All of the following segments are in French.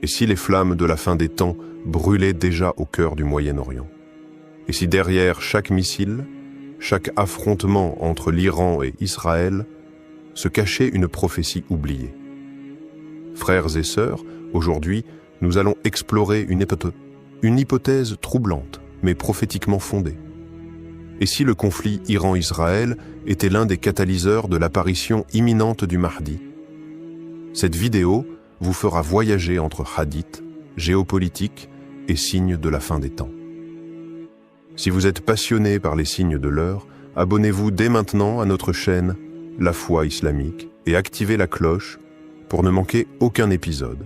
Et si les flammes de la fin des temps brûlaient déjà au cœur du Moyen-Orient? Et si derrière chaque missile, chaque affrontement entre l'Iran et Israël, se cachait une prophétie oubliée? Frères et sœurs, aujourd'hui, nous allons explorer une hypothèse troublante, mais prophétiquement fondée. Et si le conflit Iran-Israël était l'un des catalyseurs de l'apparition imminente du Mahdi? Cette vidéo vous fera voyager entre hadiths, géopolitique et signes de la fin des temps. Si vous êtes passionné par les signes de l'heure, abonnez-vous dès maintenant à notre chaîne La Foi Islamique et activez la cloche pour ne manquer aucun épisode.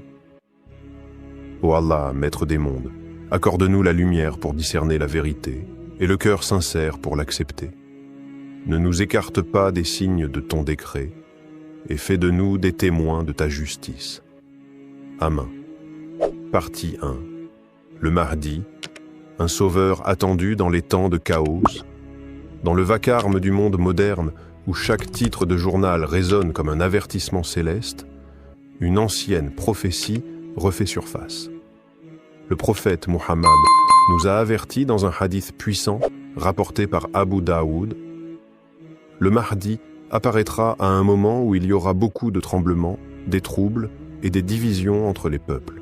Ô Allah, Maître des mondes, accorde-nous la lumière pour discerner la vérité et le cœur sincère pour l'accepter. Ne nous écarte pas des signes de ton décret et fais de nous des témoins de ta justice. Amen. Partie 1. Le Mahdi, un sauveur attendu dans les temps de chaos, dans le vacarme du monde moderne où chaque titre de journal résonne comme un avertissement céleste, une ancienne prophétie refait surface. Le prophète Muhammad nous a avertis dans un hadith puissant rapporté par Abu Daoud. Le Mahdi apparaîtra à un moment où il y aura beaucoup de tremblements, des troubles et des divisions entre les peuples.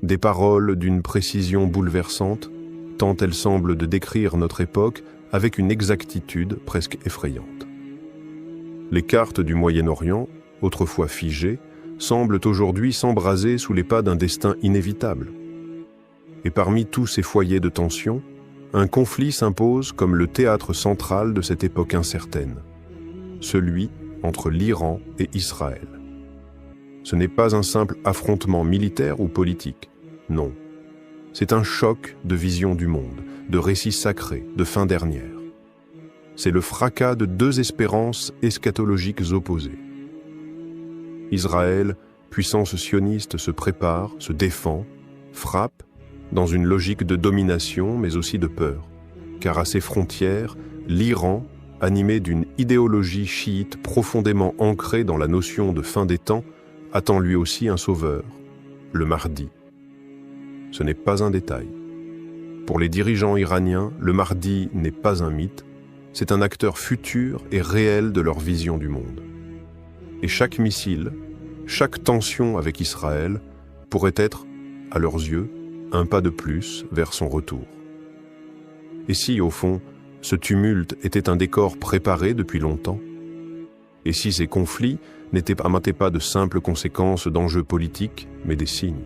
Des paroles d'une précision bouleversante, tant elles semblent de décrire notre époque avec une exactitude presque effrayante. Les cartes du Moyen-Orient, autrefois figées, semblent aujourd'hui s'embraser sous les pas d'un destin inévitable. Et parmi tous ces foyers de tension, un conflit s'impose comme le théâtre central de cette époque incertaine, celui entre l'Iran et Israël. Ce n'est pas un simple affrontement militaire ou politique, non. C'est un choc de vision du monde, de récits sacrés, de fin dernière. C'est le fracas de deux espérances eschatologiques opposées. Israël, puissance sioniste, se prépare, se défend, frappe, dans une logique de domination mais aussi de peur, car à ses frontières, l'Iran, animé d'une idéologie chiite profondément ancrée dans la notion de fin des temps, attend lui aussi un sauveur, le Mahdi. Ce n'est pas un détail. Pour les dirigeants iraniens, le Mahdi n'est pas un mythe, c'est un acteur futur et réel de leur vision du monde. Et chaque missile, chaque tension avec Israël pourrait être, à leurs yeux, un pas de plus vers son retour. Et si, au fond, ce tumulte était un décor préparé depuis longtemps? Et si ces conflits n'étaient pas de simples conséquences d'enjeux politiques, mais des signes?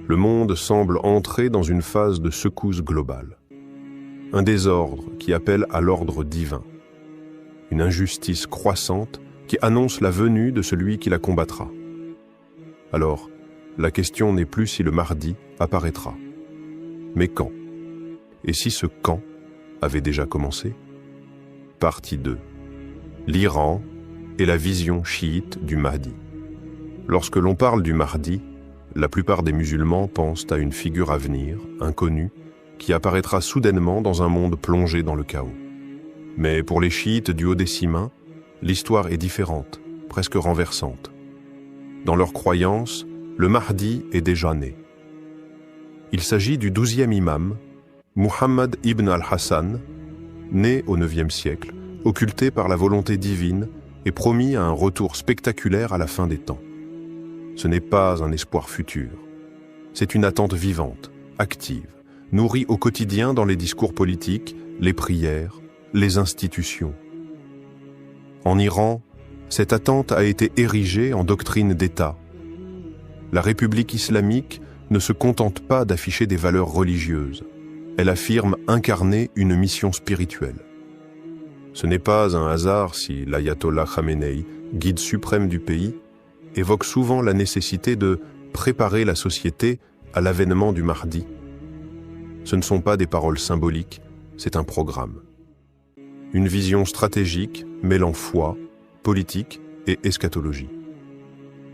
Le monde semble entrer dans une phase de secousse globale. Un désordre qui appelle à l'ordre divin. Une injustice croissante qui annonce la venue de celui qui la combattra. Alors, la question n'est plus si le Mahdi apparaîtra, mais quand? Et si ce quand avait déjà commencé? Partie 2. L'Iran et la vision chiite du Mahdi. Lorsque l'on parle du Mahdi, la plupart des musulmans pensent à une figure à venir, inconnue, qui apparaîtra soudainement dans un monde plongé dans le chaos. Mais pour les chiites du haut des Simains, l'histoire est différente, presque renversante. Dans leur croyance, le Mahdi est déjà né. Il s'agit du 12e imam, Muhammad ibn al-Hassan, né au IXe siècle, occulté par la volonté divine et promis à un retour spectaculaire à la fin des temps. Ce n'est pas un espoir futur, c'est une attente vivante, active, nourrie au quotidien dans les discours politiques, les prières, les institutions. En Iran, cette attente a été érigée en doctrine d'État. La République islamique ne se contente pas d'afficher des valeurs religieuses. Elle affirme incarner une mission spirituelle. Ce n'est pas un hasard si l'ayatollah Khamenei, guide suprême du pays, évoque souvent la nécessité de préparer la société à l'avènement du Mahdi. Ce ne sont pas des paroles symboliques, c'est un programme. Une vision stratégique mêlant foi, politique et eschatologie.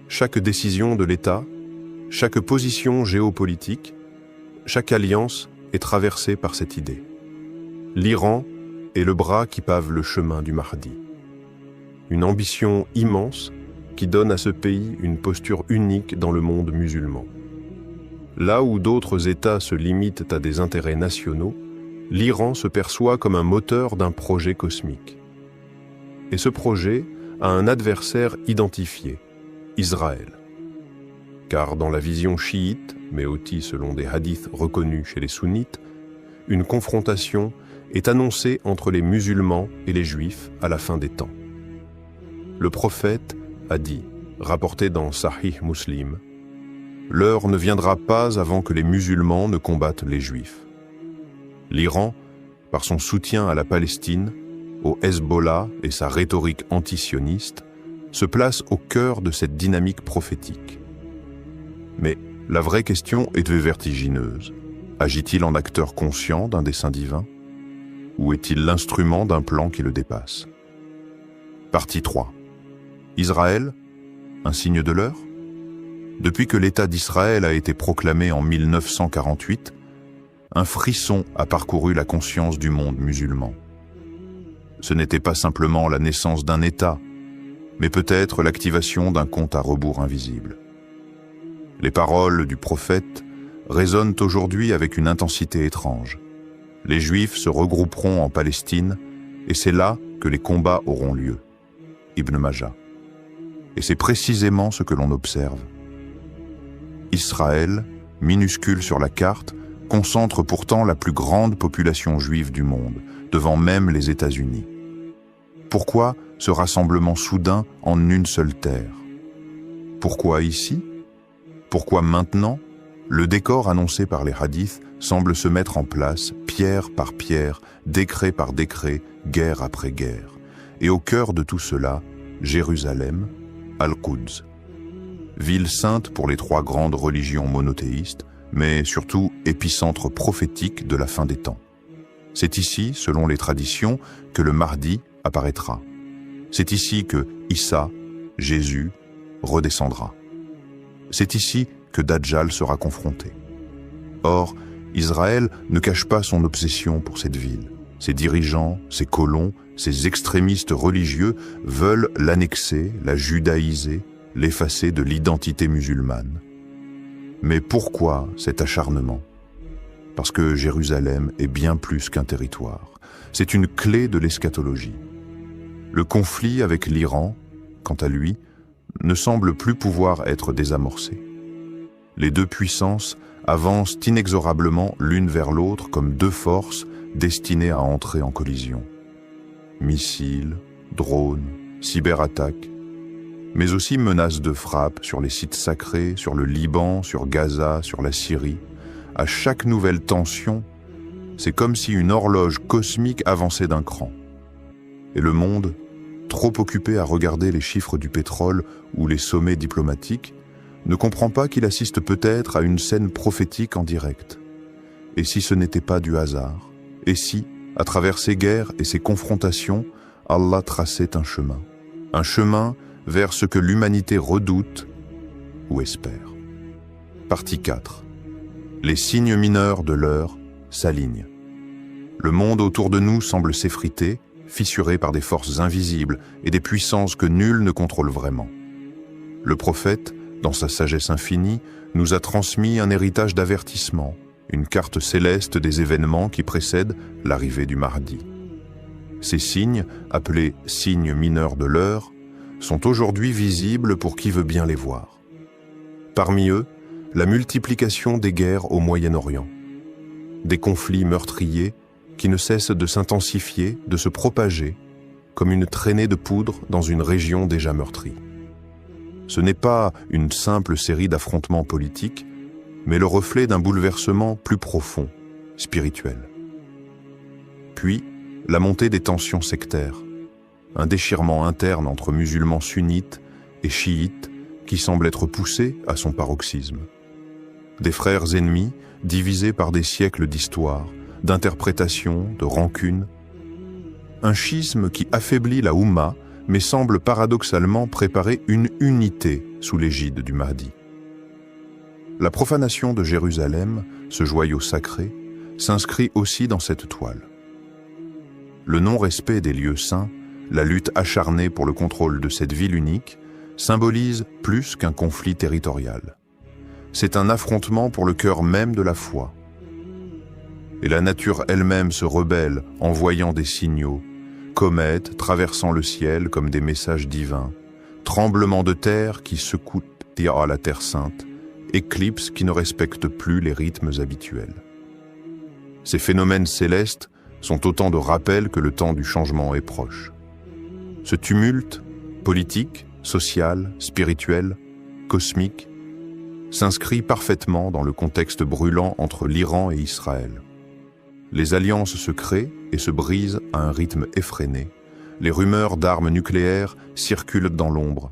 Chaque décision de l'État, chaque position géopolitique, chaque alliance est traversée par cette idée. L'Iran est le bras qui pave le chemin du Mahdi. Une ambition immense qui donne à ce pays une posture unique dans le monde musulman. Là où d'autres États se limitent à des intérêts nationaux, l'Iran se perçoit comme un moteur d'un projet cosmique. Et ce projet a un adversaire identifié, Israël. Car dans la vision chiite, mais aussi selon des hadiths reconnus chez les sunnites, une confrontation est annoncée entre les musulmans et les juifs à la fin des temps. Le prophète a dit, rapporté dans Sahih Muslim, « L'heure ne viendra pas avant que les musulmans ne combattent les juifs. » L'Iran, par son soutien à la Palestine, au Hezbollah et sa rhétorique antisioniste, se place au cœur de cette dynamique prophétique. Mais la vraie question est vertigineuse. Agit-il en acteur conscient d'un dessein divin? Ou est-il l'instrument d'un plan qui le dépasse? Partie 3. Israël, un signe de l'heure? Depuis que l'État d'Israël a été proclamé en 1948, un frisson a parcouru la conscience du monde musulman. Ce n'était pas simplement la naissance d'un État, mais peut-être l'activation d'un compte à rebours invisible. Les paroles du prophète résonnent aujourd'hui avec une intensité étrange. Les Juifs se regrouperont en Palestine, et c'est là que les combats auront lieu. Ibn Majah. Et c'est précisément ce que l'on observe. Israël, minuscule sur la carte, concentre pourtant la plus grande population juive du monde, devant même les États-Unis. Pourquoi ce rassemblement soudain en une seule terre? Pourquoi ici? Pourquoi maintenant? Le décor annoncé par les hadiths semble se mettre en place, pierre par pierre, décret par décret, guerre après guerre. Et au cœur de tout cela, Jérusalem, Al-Quds. Ville sainte pour les trois grandes religions monothéistes, mais surtout épicentre prophétique de la fin des temps. C'est ici, selon les traditions, que le Mahdi apparaîtra. C'est ici que Issa, Jésus, redescendra. C'est ici que Dajjal sera confronté. Or, Israël ne cache pas son obsession pour cette ville. Ses dirigeants, ses colons, ses extrémistes religieux veulent l'annexer, la judaïser, l'effacer de l'identité musulmane. Mais pourquoi cet acharnement? Parce que Jérusalem est bien plus qu'un territoire. C'est une clé de l'eschatologie. Le conflit avec l'Iran, quant à lui, ne semble plus pouvoir être désamorcé. Les deux puissances avancent inexorablement l'une vers l'autre comme deux forces destinées à entrer en collision. Missiles, drones, cyberattaques, mais aussi menaces de frappe sur les sites sacrés, sur le Liban, sur Gaza, sur la Syrie. À chaque nouvelle tension, c'est comme si une horloge cosmique avançait d'un cran. Et le monde, trop occupé à regarder les chiffres du pétrole ou les sommets diplomatiques, ne comprend pas qu'il assiste peut-être à une scène prophétique en direct. Et si ce n'était pas du hasard? Et si, à travers ces guerres et ces confrontations, Allah traçait un chemin vers ce que l'humanité redoute ou espère. Partie 4. Les signes mineurs de l'heure s'alignent. Le monde autour de nous semble s'effriter, fissuré par des forces invisibles et des puissances que nul ne contrôle vraiment. Le prophète, dans sa sagesse infinie, nous a transmis un héritage d'avertissement, une carte céleste des événements qui précèdent l'arrivée du Mahdi. Ces signes, appelés signes mineurs de l'heure, sont aujourd'hui visibles pour qui veut bien les voir. Parmi eux, la multiplication des guerres au Moyen-Orient, des conflits meurtriers qui ne cessent de s'intensifier, de se propager, comme une traînée de poudre dans une région déjà meurtrie. Ce n'est pas une simple série d'affrontements politiques, mais le reflet d'un bouleversement plus profond, spirituel. Puis, la montée des tensions sectaires, un déchirement interne entre musulmans sunnites et chiites qui semble être poussé à son paroxysme. Des frères ennemis divisés par des siècles d'histoire, d'interprétation, de rancune. Un schisme qui affaiblit la Oumma, mais semble paradoxalement préparer une unité sous l'égide du Mahdi. La profanation de Jérusalem, ce joyau sacré, s'inscrit aussi dans cette toile. Le non-respect des lieux saints, la lutte acharnée pour le contrôle de cette ville unique, symbolise plus qu'un conflit territorial. C'est un affrontement pour le cœur même de la foi. Et la nature elle-même se rebelle en voyant des signaux, comètes traversant le ciel comme des messages divins, tremblements de terre qui secouent la Terre Sainte, éclipses qui ne respectent plus les rythmes habituels. Ces phénomènes célestes sont autant de rappels que le temps du changement est proche. Ce tumulte, politique, social, spirituel, cosmique, s'inscrit parfaitement dans le contexte brûlant entre l'Iran et Israël. Les alliances se créent et se brisent à un rythme effréné. Les rumeurs d'armes nucléaires circulent dans l'ombre,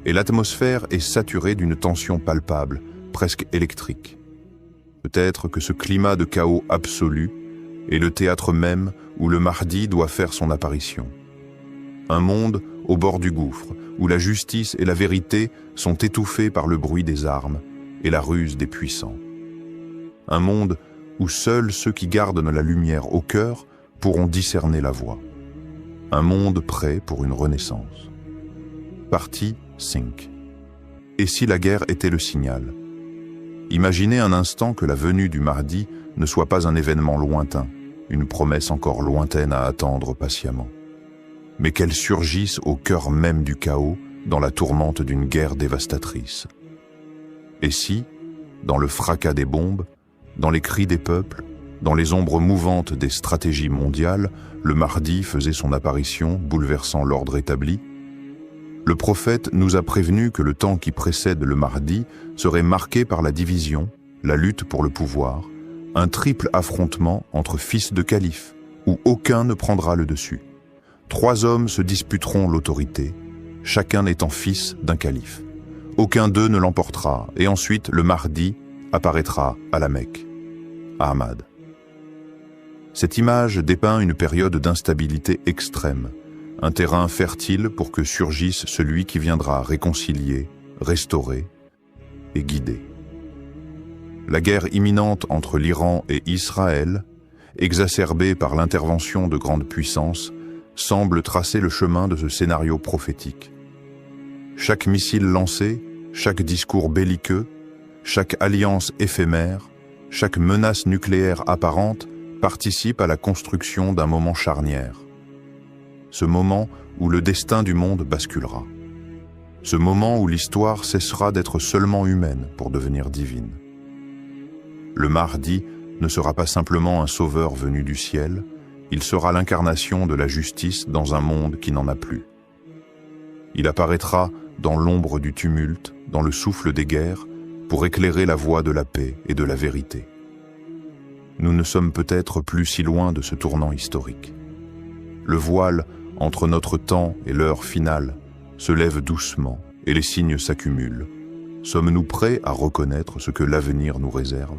et l'atmosphère est saturée d'une tension palpable, presque électrique. Peut-être que ce climat de chaos absolu est le théâtre même où le Mahdi doit faire son apparition. Un monde au bord du gouffre, où la justice et la vérité sont étouffées par le bruit des armes et la ruse des puissants. Un monde où seuls ceux qui gardent la lumière au cœur pourront discerner la voie. Un monde prêt pour une renaissance. Partie 5. Et si la guerre était le signal? Imaginez un instant que la venue du Mahdi ne soit pas un événement lointain, une promesse encore lointaine à attendre patiemment, mais qu'elle surgisse au cœur même du chaos, dans la tourmente d'une guerre dévastatrice. Et si, dans le fracas des bombes, dans les cris des peuples, dans les ombres mouvantes des stratégies mondiales, le Mahdi faisait son apparition, bouleversant l'ordre établi? Le prophète nous a prévenu que le temps qui précède le Mahdi serait marqué par la division, la lutte pour le pouvoir, un triple affrontement entre fils de califes, où aucun ne prendra le dessus. 3 hommes se disputeront l'autorité, chacun étant fils d'un calife. Aucun d'eux ne l'emportera, et ensuite le Mahdi apparaîtra à la Mecque, à Ahmad. Cette image dépeint une période d'instabilité extrême, un terrain fertile pour que surgisse celui qui viendra réconcilier, restaurer et guider. La guerre imminente entre l'Iran et Israël, exacerbée par l'intervention de grandes puissances, semble tracer le chemin de ce scénario prophétique. Chaque missile lancé, chaque discours belliqueux, chaque alliance éphémère, chaque menace nucléaire apparente participe à la construction d'un moment charnière. Ce moment où le destin du monde basculera. Ce moment où l'histoire cessera d'être seulement humaine pour devenir divine. Le Mahdi ne sera pas simplement un sauveur venu du ciel, il sera l'incarnation de la justice dans un monde qui n'en a plus. Il apparaîtra dans l'ombre du tumulte, dans le souffle des guerres, pour éclairer la voie de la paix et de la vérité. Nous ne sommes peut-être plus si loin de ce tournant historique. Le voile entre notre temps et l'heure finale se lève doucement et les signes s'accumulent. Sommes-nous prêts à reconnaître ce que l'avenir nous réserve?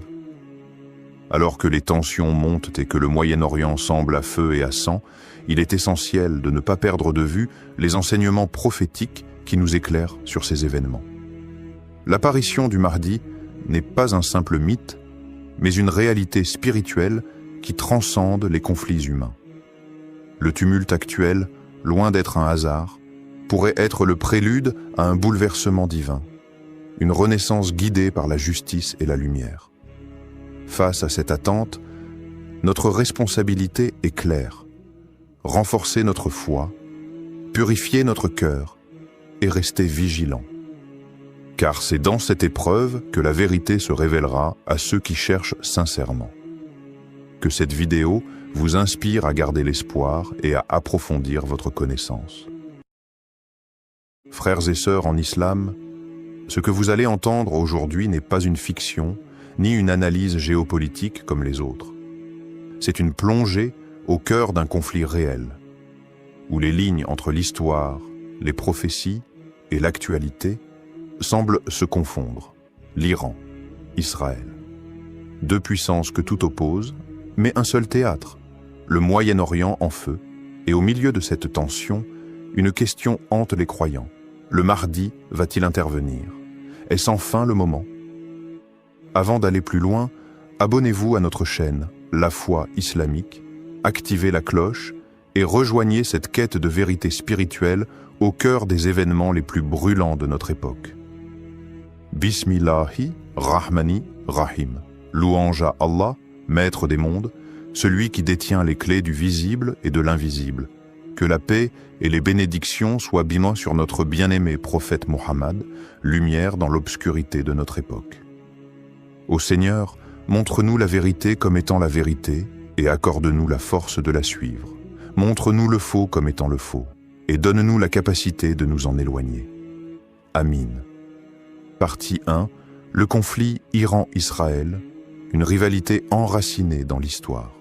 Alors que les tensions montent et que le Moyen-Orient semble à feu et à sang, il est essentiel de ne pas perdre de vue les enseignements prophétiques qui nous éclairent sur ces événements. L'apparition du Mahdi n'est pas un simple mythe, mais une réalité spirituelle qui transcende les conflits humains. Le tumulte actuel, loin d'être un hasard, pourrait être le prélude à un bouleversement divin, une renaissance guidée par la justice et la lumière. Face à cette attente, notre responsabilité est claire. Renforcer notre foi, purifier notre cœur et rester vigilant. Car c'est dans cette épreuve que la vérité se révélera à ceux qui cherchent sincèrement. Que cette vidéo vous inspire à garder l'espoir et à approfondir votre connaissance. Frères et sœurs en islam, ce que vous allez entendre aujourd'hui n'est pas une fiction, ni une analyse géopolitique comme les autres. C'est une plongée au cœur d'un conflit réel, où les lignes entre l'histoire, les prophéties et l'actualité semblent se confondre. L'Iran, Israël. 2 puissances que tout oppose, mais un seul théâtre, le Moyen-Orient en feu, et au milieu de cette tension, une question hante les croyants. Le Mahdi va-t-il intervenir? Est-ce enfin le moment? Avant d'aller plus loin, abonnez-vous à notre chaîne, La Foi Islamique, activez la cloche et rejoignez cette quête de vérité spirituelle au cœur des événements les plus brûlants de notre époque. Bismillahi Rahmani Rahim. Louange à Allah, maître des mondes, celui qui détient les clés du visible et de l'invisible. Que la paix et les bénédictions soient bîmées sur notre bien-aimé prophète Mohammed, lumière dans l'obscurité de notre époque. Ô Seigneur, montre-nous la vérité comme étant la vérité et accorde-nous la force de la suivre. Montre-nous le faux comme étant le faux et donne-nous la capacité de nous en éloigner. Amin. Partie 1. Le conflit Iran-Israël, une rivalité enracinée dans l'histoire.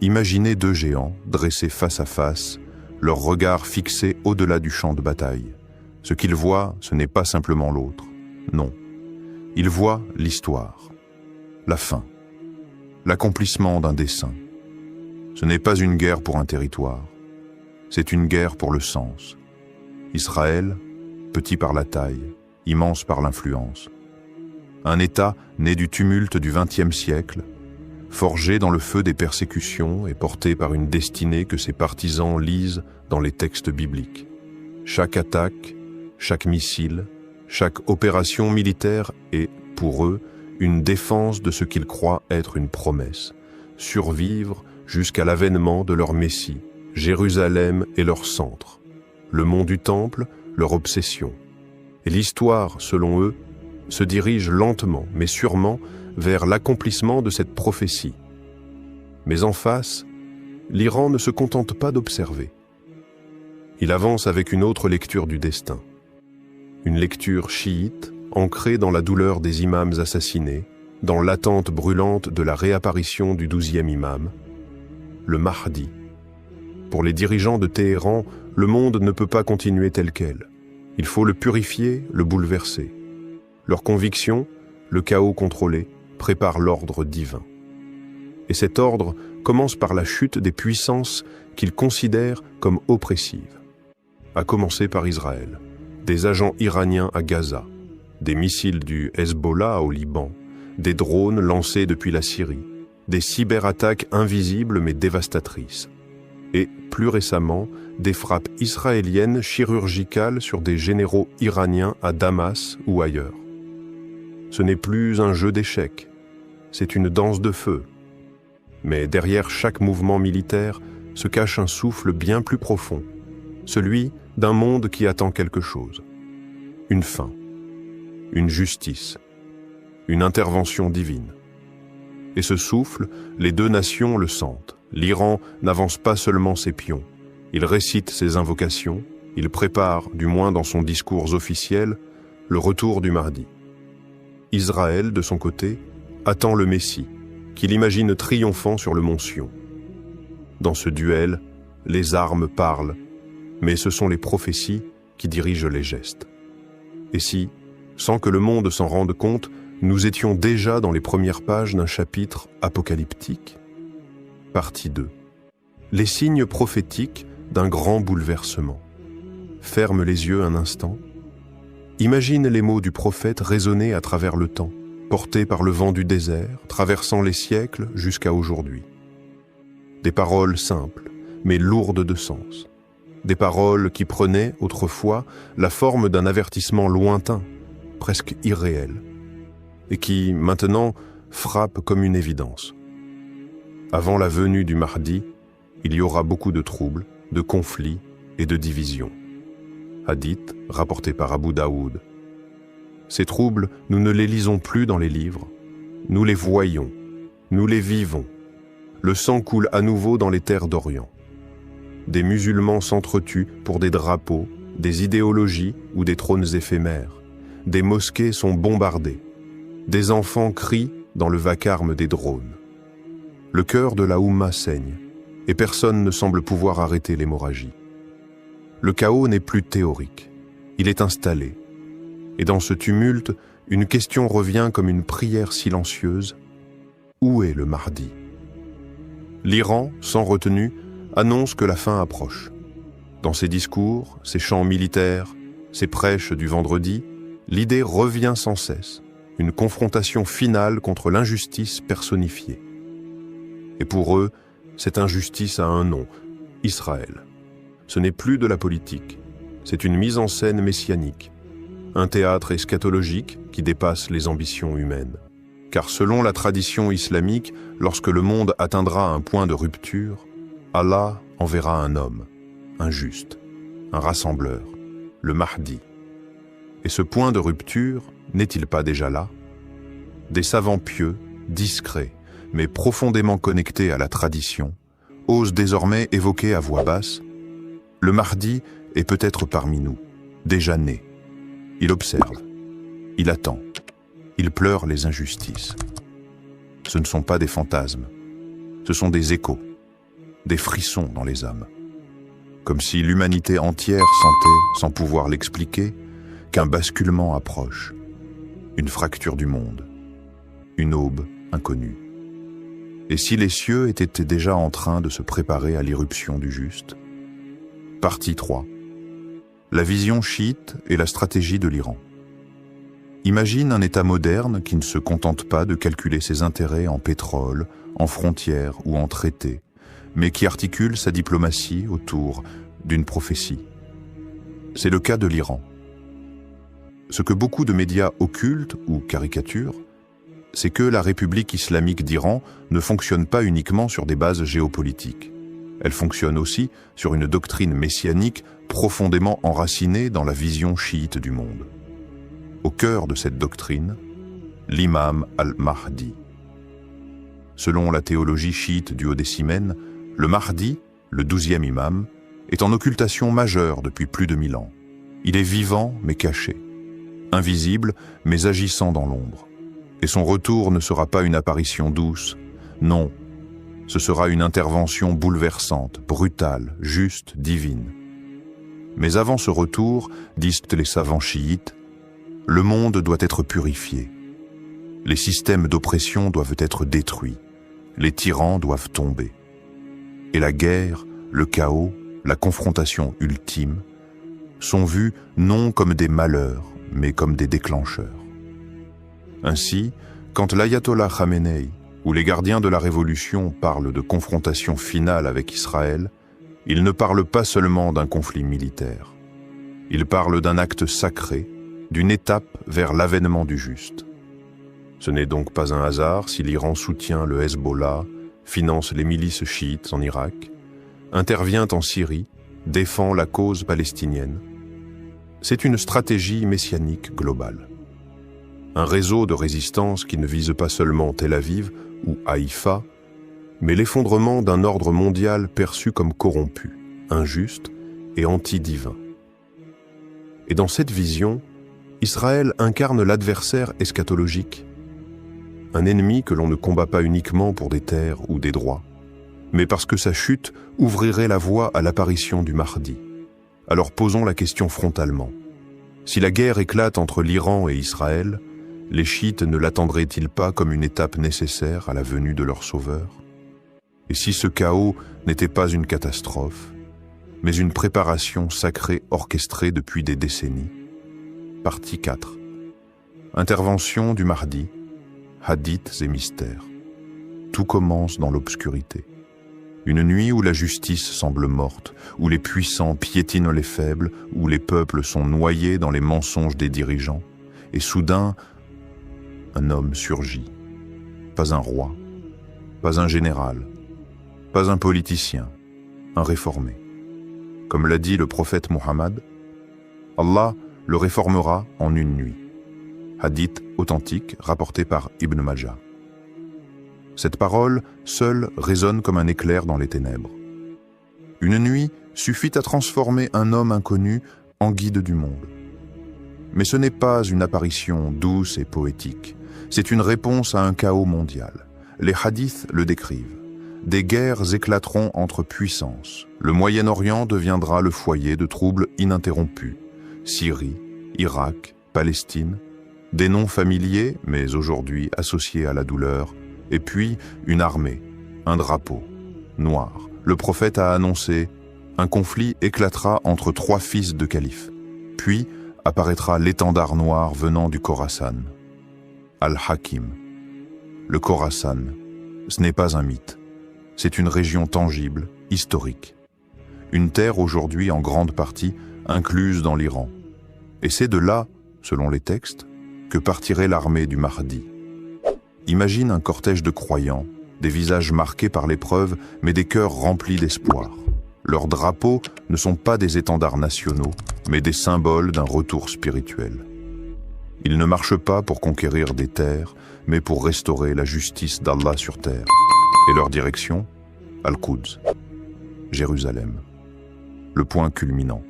Imaginez deux géants dressés face à face, leurs regards fixés au-delà du champ de bataille. Ce qu'ils voient, ce n'est pas simplement l'autre. Non. Ils voient l'histoire, la fin, l'accomplissement d'un dessein. Ce n'est pas une guerre pour un territoire, c'est une guerre pour le sens. Israël, petit par la taille, immense par l'influence. Un État né du tumulte du XXe siècle, forgé dans le feu des persécutions et porté par une destinée que ses partisans lisent dans les textes bibliques. Chaque attaque, chaque missile, chaque opération militaire est, pour eux, une défense de ce qu'ils croient être une promesse, survivre jusqu'à l'avènement de leur Messie, Jérusalem est leur centre, le mont du Temple, leur obsession. Et l'histoire, selon eux, se dirige lentement, mais sûrement, vers l'accomplissement de cette prophétie. Mais en face, l'Iran ne se contente pas d'observer. Il avance avec une autre lecture du destin. Une lecture chiite, ancrée dans la douleur des imams assassinés, dans l'attente brûlante de la réapparition du 12e imam, le Mahdi. Pour les dirigeants de Téhéran, le monde ne peut pas continuer tel quel. Il faut le purifier, le bouleverser. Leur conviction, le chaos contrôlé, prépare l'ordre divin. Et cet ordre commence par la chute des puissances qu'ils considèrent comme oppressives. À commencer par Israël, des agents iraniens à Gaza, des missiles du Hezbollah au Liban, des drones lancés depuis la Syrie, des cyberattaques invisibles mais dévastatrices. Et, plus récemment, des frappes israéliennes chirurgicales sur des généraux iraniens à Damas ou ailleurs. Ce n'est plus un jeu d'échecs, c'est une danse de feu. Mais derrière chaque mouvement militaire se cache un souffle bien plus profond, celui d'un monde qui attend quelque chose. Une fin, une justice, une intervention divine. Et ce souffle, les deux nations le sentent. L'Iran n'avance pas seulement ses pions, il récite ses invocations, il prépare, du moins dans son discours officiel, le retour du Mahdi. Israël, de son côté, attend le Messie, qu'il imagine triomphant sur le mont Sion. Dans ce duel, les armes parlent, mais ce sont les prophéties qui dirigent les gestes. Et si, sans que le monde s'en rende compte, nous étions déjà dans les premières pages d'un chapitre apocalyptique? Partie 2. Les signes prophétiques d'un grand bouleversement. Ferme les yeux un instant. Imagine les mots du prophète résonner à travers le temps, portés par le vent du désert, traversant les siècles jusqu'à aujourd'hui. Des paroles simples, mais lourdes de sens. Des paroles qui prenaient, autrefois, la forme d'un avertissement lointain, presque irréel, et qui, maintenant, frappent comme une évidence. Avant la venue du Mahdi, il y aura beaucoup de troubles, de conflits et de divisions. Hadith, rapporté par Abu Daoud. Ces troubles, nous ne les lisons plus dans les livres. Nous les voyons, nous les vivons. Le sang coule à nouveau dans les terres d'Orient. Des musulmans s'entretuent pour des drapeaux, des idéologies ou des trônes éphémères. Des mosquées sont bombardées. Des enfants crient dans le vacarme des drones. Le cœur de la Oumma saigne, et personne ne semble pouvoir arrêter l'hémorragie. Le chaos n'est plus théorique, il est installé. Et dans ce tumulte, une question revient comme une prière silencieuse. Où est le Mahdi? L'Iran, sans retenue, annonce que la fin approche. Dans ses discours, ses chants militaires, ses prêches du vendredi, l'idée revient sans cesse, une confrontation finale contre l'injustice personnifiée. Et pour eux, cette injustice a un nom, Israël. Ce n'est plus de la politique, c'est une mise en scène messianique, un théâtre eschatologique qui dépasse les ambitions humaines. Car selon la tradition islamique, lorsque le monde atteindra un point de rupture, Allah enverra un homme, un juste, un rassembleur, le Mahdi. Et ce point de rupture n'est-il pas déjà là? Des savants pieux, discrets, mais profondément connectés à la tradition, osent désormais évoquer à voix basse: le Mahdi est peut-être parmi nous, déjà né. Il observe, il attend, il pleure les injustices. Ce ne sont pas des fantasmes, ce sont des échos, des frissons dans les âmes. Comme si l'humanité entière sentait, sans pouvoir l'expliquer, qu'un basculement approche, une fracture du monde, une aube inconnue. Et si les cieux étaient déjà en train de se préparer à l'irruption du juste? Partie 3. La vision chiite et la stratégie de l'Iran. Imagine un État moderne qui ne se contente pas de calculer ses intérêts en pétrole, en frontières ou en traités, mais qui articule sa diplomatie autour d'une prophétie. C'est le cas de l'Iran. Ce que beaucoup de médias occultent ou caricaturent, c'est que la République islamique d'Iran ne fonctionne pas uniquement sur des bases géopolitiques. Elle fonctionne aussi sur une doctrine messianique profondément enracinée dans la vision chiite du monde. Au cœur de cette doctrine, l'imam al-Mahdi. Selon la théologie chiite du Haut-Décimène, le Mahdi, le 12e imam, est en occultation majeure depuis plus de 1000 ans. Il est vivant mais caché, invisible mais agissant dans l'ombre. Et son retour ne sera pas une apparition douce, non, ce sera une intervention bouleversante, brutale, juste, divine. Mais avant ce retour, disent les savants chiites, le monde doit être purifié. Les systèmes d'oppression doivent être détruits. Les tyrans doivent tomber. Et la guerre, le chaos, la confrontation ultime sont vus non comme des malheurs, mais comme des déclencheurs. Ainsi, quand l'ayatollah Khamenei ou les gardiens de la révolution parlent de confrontation finale avec Israël, ils ne parlent pas seulement d'un conflit militaire. Ils parlent d'un acte sacré, d'une étape vers l'avènement du juste. Ce n'est donc pas un hasard si l'Iran soutient le Hezbollah, finance les milices chiites en Irak, intervient en Syrie, défend la cause palestinienne. C'est une stratégie messianique globale. Un réseau de résistance qui ne vise pas seulement Tel Aviv ou Haïfa, mais l'effondrement d'un ordre mondial perçu comme corrompu, injuste et anti-divin. Et dans cette vision, Israël incarne l'adversaire eschatologique, un ennemi que l'on ne combat pas uniquement pour des terres ou des droits, mais parce que sa chute ouvrirait la voie à l'apparition du Mahdi. Alors posons la question frontalement. Si la guerre éclate entre l'Iran et Israël, les chiites ne l'attendraient-ils pas comme une étape nécessaire à la venue de leur sauveur? Et si ce chaos n'était pas une catastrophe, mais une préparation sacrée orchestrée depuis des décennies? Partie 4. Intervention du Mahdi, hadiths et mystères. Tout commence dans l'obscurité. Une nuit où la justice semble morte, où les puissants piétinent les faibles, où les peuples sont noyés dans les mensonges des dirigeants, et soudain, un homme surgit. Pas un roi, pas un général, pas un politicien, un réformé. Comme l'a dit le prophète Mohammed, Allah le réformera en une nuit. Hadith authentique rapporté par Ibn Majah. Cette parole, seule, résonne comme un éclair dans les ténèbres. Une nuit suffit à transformer un homme inconnu en guide du monde. Mais ce n'est pas une apparition douce et poétique. C'est une réponse à un chaos mondial. Les hadiths le décrivent. Des guerres éclateront entre puissances. Le Moyen-Orient deviendra le foyer de troubles ininterrompus. Syrie, Irak, Palestine, des noms familiers, mais aujourd'hui associés à la douleur, et puis une armée, un drapeau, noir. Le prophète a annoncé « Un conflit éclatera entre 3 fils de califes. Puis apparaîtra l'étendard noir venant du Khorasan. Al-Hakim. Le Khorasan, ce n'est pas un mythe. C'est une région tangible, historique. une terre aujourd'hui en grande partie incluse dans l'Iran. Et c'est de là, selon les textes, que partirait l'armée du Mahdi. Imagine un cortège de croyants, des visages marqués par l'épreuve, mais des cœurs remplis d'espoir. Leurs drapeaux ne sont pas des étendards nationaux, mais des symboles d'un retour spirituel. Ils ne marchent pas pour conquérir des terres, mais pour restaurer la justice d'Allah sur terre. Et leur direction, Al-Quds, Jérusalem, le point culminant,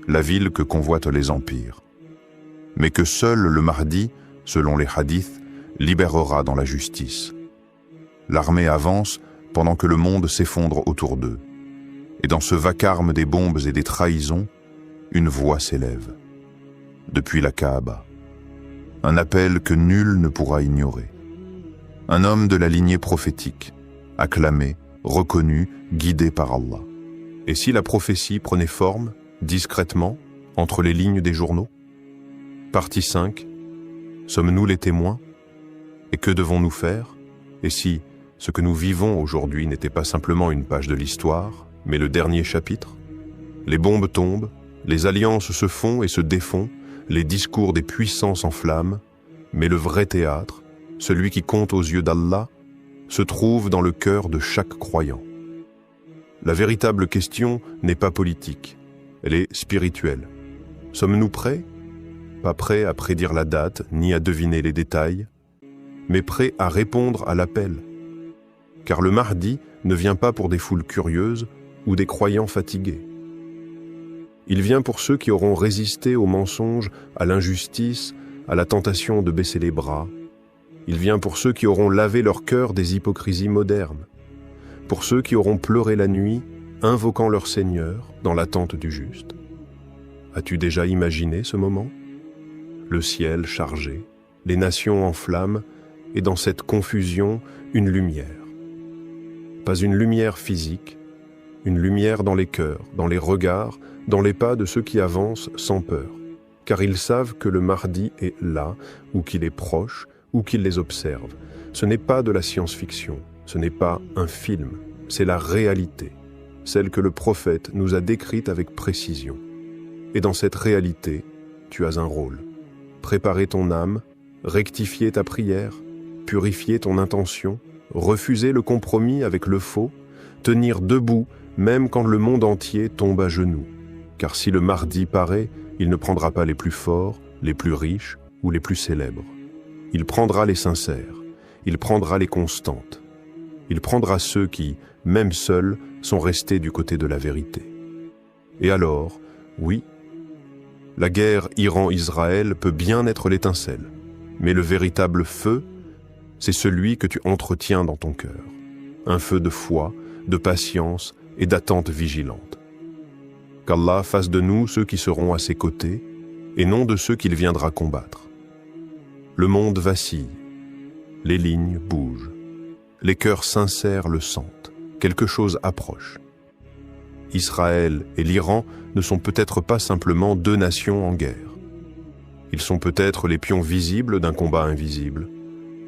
la ville que convoitent les empires, mais que seul le Mahdi, selon les hadiths, libérera dans la justice. L'armée avance pendant que le monde s'effondre autour d'eux. Et dans ce vacarme des bombes et des trahisons, une voix s'élève. Depuis la Kaaba, un appel que nul ne pourra ignorer. Un homme de la lignée prophétique, acclamé, reconnu, guidé par Allah. Et si la prophétie prenait forme, discrètement, entre les lignes des journaux? Partie 5. Sommes-nous les témoins? Et que devons-nous faire? Et si ce que nous vivons aujourd'hui n'était pas simplement une page de l'histoire, mais le dernier chapitre? Les bombes tombent, les alliances se font et se défont, les discours des puissants s'enflamment, mais le vrai théâtre, celui qui compte aux yeux d'Allah, se trouve dans le cœur de chaque croyant. La véritable question n'est pas politique, elle est spirituelle. Sommes-nous prêts? Pas prêts à prédire la date, ni à deviner les détails, mais prêts à répondre à l'appel. Car le Mahdi ne vient pas pour des foules curieuses ou des croyants fatigués. Il vient pour ceux qui auront résisté aux mensonges, à l'injustice, à la tentation de baisser les bras. Il vient pour ceux qui auront lavé leur cœur des hypocrisies modernes, pour ceux qui auront pleuré la nuit, invoquant leur Seigneur dans l'attente du juste. As-tu déjà imaginé ce moment? Le ciel chargé, les nations en flammes, et dans cette confusion, une lumière. Pas une lumière physique, une lumière dans les cœurs, dans les regards, dans les pas de ceux qui avancent sans peur, car ils savent que le Mahdi est là, ou qu'il est proche, ou qu'il les observe. Ce n'est pas de la science-fiction, ce n'est pas un film, c'est la réalité, celle que le prophète nous a décrite avec précision. Et dans cette réalité, tu as un rôle. Préparer ton âme, rectifier ta prière, purifier ton intention, refuser le compromis avec le faux, tenir debout même quand le monde entier tombe à genoux. Car si le Mahdi paraît, il ne prendra pas les plus forts, les plus riches ou les plus célèbres. Il prendra les sincères, il prendra les constantes. Il prendra ceux qui, même seuls, sont restés du côté de la vérité. Et alors, oui, la guerre Iran-Israël peut bien être l'étincelle, mais le véritable feu, c'est celui que tu entretiens dans ton cœur. Un feu de foi, de patience et d'attente vigilante. Qu'Allah fasse de nous ceux qui seront à ses côtés, et non de ceux qu'il viendra combattre. Le monde vacille, les lignes bougent, les cœurs sincères le sentent, quelque chose approche. Israël et l'Iran ne sont peut-être pas simplement deux nations en guerre. Ils sont peut-être les pions visibles d'un combat invisible,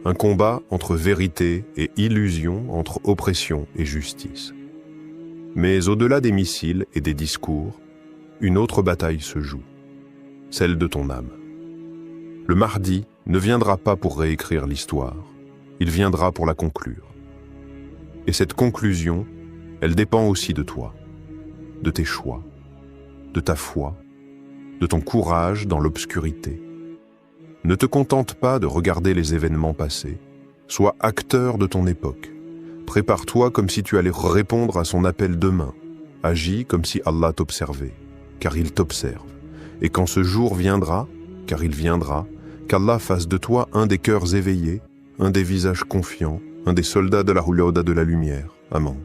un combat entre vérité et illusion, entre oppression et justice. Mais au-delà des missiles et des discours, une autre bataille se joue, celle de ton âme. Le Mahdi ne viendra pas pour réécrire l'histoire, il viendra pour la conclure. Et cette conclusion, elle dépend aussi de toi, de tes choix, de ta foi, de ton courage dans l'obscurité. Ne te contente pas de regarder les événements passés, sois acteur de ton époque. Prépare-toi comme si tu allais répondre à son appel demain. Agis comme si Allah t'observait, car il t'observe. Et quand ce jour viendra, car il viendra, qu'Allah fasse de toi un des cœurs éveillés, un des visages confiants, un des soldats de la Houlouda de la lumière. Amen.